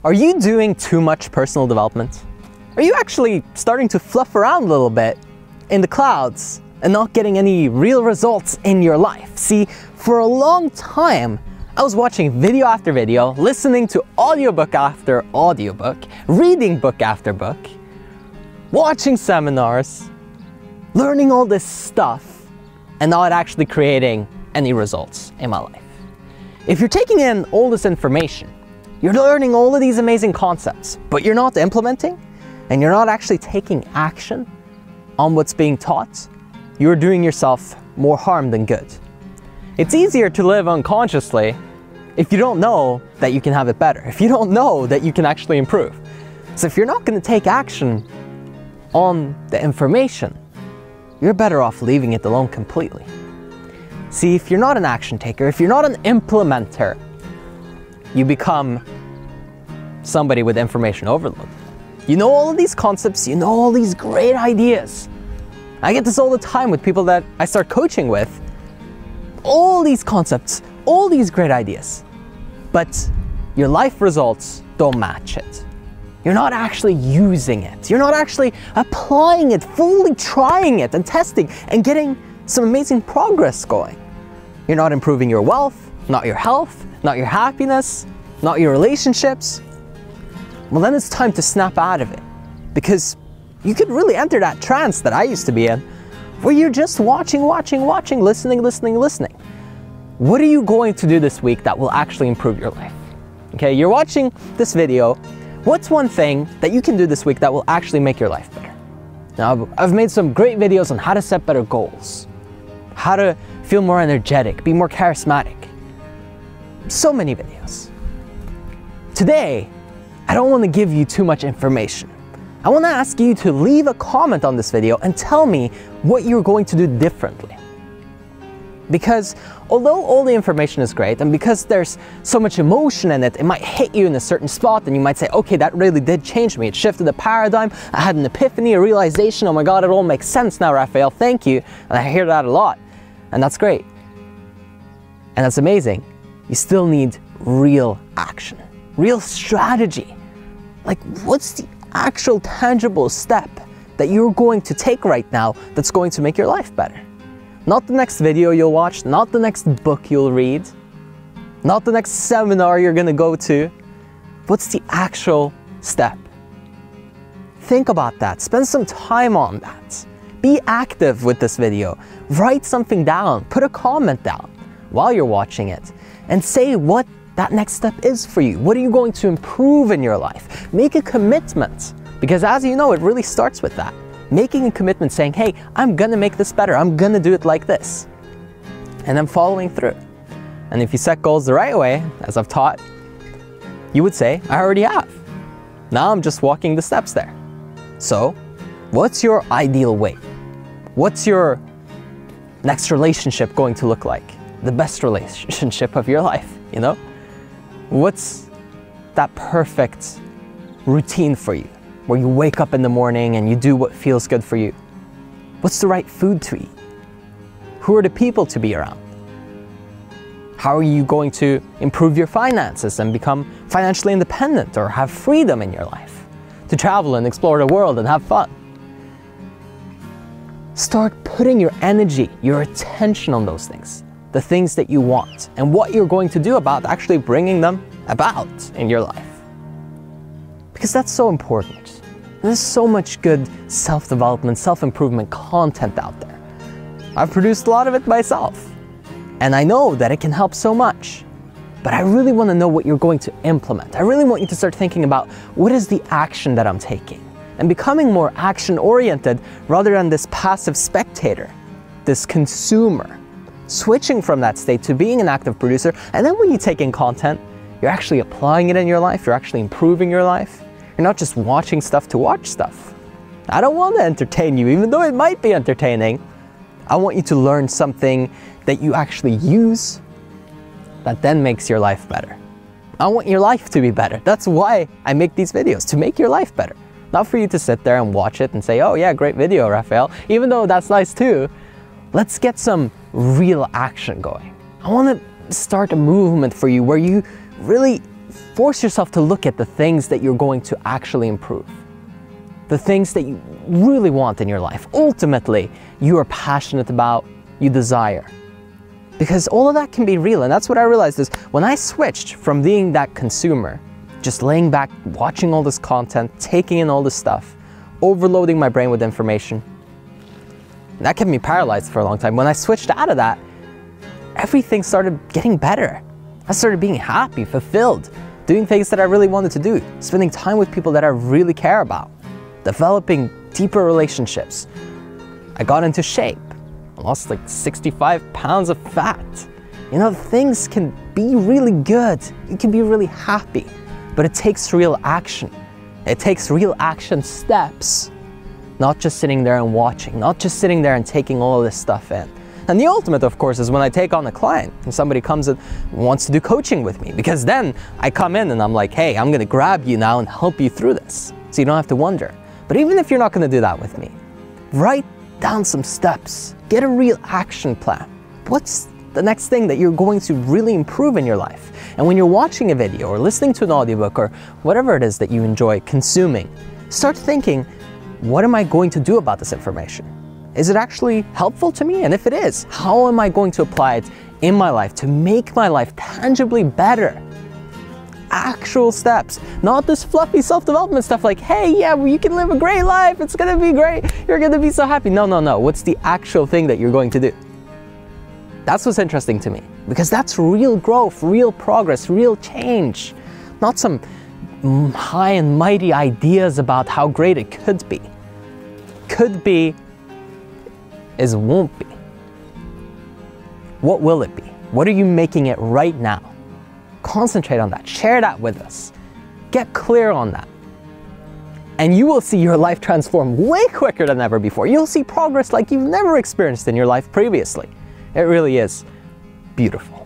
Are you doing too much personal development? Are you actually starting to fluff around a little bit in the clouds and not getting any real results in your life? See, for a long time, I was watching video after video, listening to audiobook after audiobook, reading book after book, watching seminars, learning all this stuff, and not actually creating any results in my life. If you're taking in all this information, you're learning all of these amazing concepts, but you're not implementing, and you're not actually taking action on what's being taught, you're doing yourself more harm than good. It's easier to live unconsciously if you don't know that you can have it better, if you don't know that you can actually improve. So if you're not going to take action on the information, you're better off leaving it alone completely. See, if you're not an action taker, if you're not an implementer, you become somebody with information overload. You know all of these concepts, you know all these great ideas. I get this all the time with people that I start coaching with. All these concepts, all these great ideas, but your life results don't match it. You're not actually using it. You're not actually applying it, fully trying it and testing and getting some amazing progress going. You're not improving your wealth, not your health, not your happiness, not your relationships. Well, then it's time to snap out of it, because you could really enter that trance that I used to be in, where you're just watching, listening. What are you going to do this week that will actually improve your life? Okay, you're watching this video. What's one thing that you can do this week that will actually make your life better? Now, I've made some great videos on how to set better goals, how to feel more energetic, be more charismatic. So many videos. Today, I don't want to give you too much information. I want to ask you to leave a comment on this video and tell me what you're going to do differently. Because although all the information is great, and because there's so much emotion in it, it might hit you in a certain spot and you might say, okay, that really did change me. It shifted the paradigm. I had an epiphany, a realization. Oh my God, it all makes sense now, Raphael. Thank you. And I hear that a lot. And that's great. And that's amazing. You still need real action, real strategy. Like, what's the actual tangible step that you're going to take right now that's going to make your life better? Not the next video you'll watch, not the next book you'll read, not the next seminar you're going to go to. What's the actual step? Think about that. Spend some time on that. Be active with this video. Write something down. Put a comment down while you're watching it and say what that next step is for you. What are you going to improve in your life? Make a commitment, because as you know, it really starts with that. Making a commitment saying, hey, I'm gonna make this better. I'm gonna do it like this. And then following through. And if you set goals the right way, as I've taught, you would say, I already have. Now I'm just walking the steps there. So, what's your ideal way? What's your next relationship going to look like? The best relationship of your life, you know? What's that perfect routine for you, where you wake up in the morning and you do what feels good for you? What's the right food to eat? Who are the people to be around? How are you going to improve your finances and become financially independent or have freedom in your life to travel and explore the world and have fun? Start putting your energy, your attention on those things, the things that you want, and what you're going to do about actually bringing them about in your life. Because that's so important. There's so much good self-development, self-improvement content out there. I've produced a lot of it myself, and I know that it can help so much. But I really want to know what you're going to implement. I really want you to start thinking about, what is the action that I'm taking? And becoming more action-oriented rather than this passive spectator, this consumer. Switching from that state to being an active producer, and then when you take in content, you're actually applying it in your life, you're actually improving your life. You're not just watching stuff to watch stuff. I don't want to entertain you, even though it might be entertaining. I want you to learn something that you actually use that then makes your life better. I want your life to be better. That's why I make these videos, to make your life better. Not for you to sit there and watch it and say, oh yeah, great video, Raphael. Even though that's nice too, let's get some real action going. I want to start a movement for you where you really force yourself to look at the things that you're going to actually improve. The things that you really want in your life. Ultimately, you are passionate about, you desire. Because all of that can be real, and that's what I realized is when I switched from being that consumer, just laying back, watching all this content, taking in all this stuff, overloading my brain with information, that kept me paralyzed for a long time. When I switched out of that, everything started getting better. I started being happy, fulfilled, doing things that I really wanted to do, spending time with people that I really care about, developing deeper relationships. I got into shape. I lost like 65 pounds of fat. You know, things can be really good. You can be really happy, but it takes real action. It takes real action steps, not just sitting there and watching, not just sitting there and taking all of this stuff in. And the ultimate, of course, is when I take on a client and somebody comes and wants to do coaching with me, because then I come in and I'm like, hey, I'm gonna grab you now and help you through this, so you don't have to wonder. But even if you're not gonna do that with me, write down some steps, get a real action plan. What's the next thing that you're going to really improve in your life? And when you're watching a video or listening to an audiobook or whatever it is that you enjoy consuming, start thinking, what am I going to do about this information? Is it actually helpful to me? And if it is, how am I going to apply it in my life to make my life tangibly better? Actual steps, not this fluffy self-development stuff like, hey, yeah, well, you can live a great life, it's gonna be great, you're gonna be so happy. No, no, no, what's the actual thing that you're going to do? That's what's interesting to me, because that's real growth, real progress, real change, not some high and mighty ideas about how great it could be. Could be is won't be. What will it be? What are you making it right now? Concentrate on that. Share that with us. Get clear on that. And you will see your life transform way quicker than ever before. You'll see progress like you've never experienced in your life previously. It really is beautiful.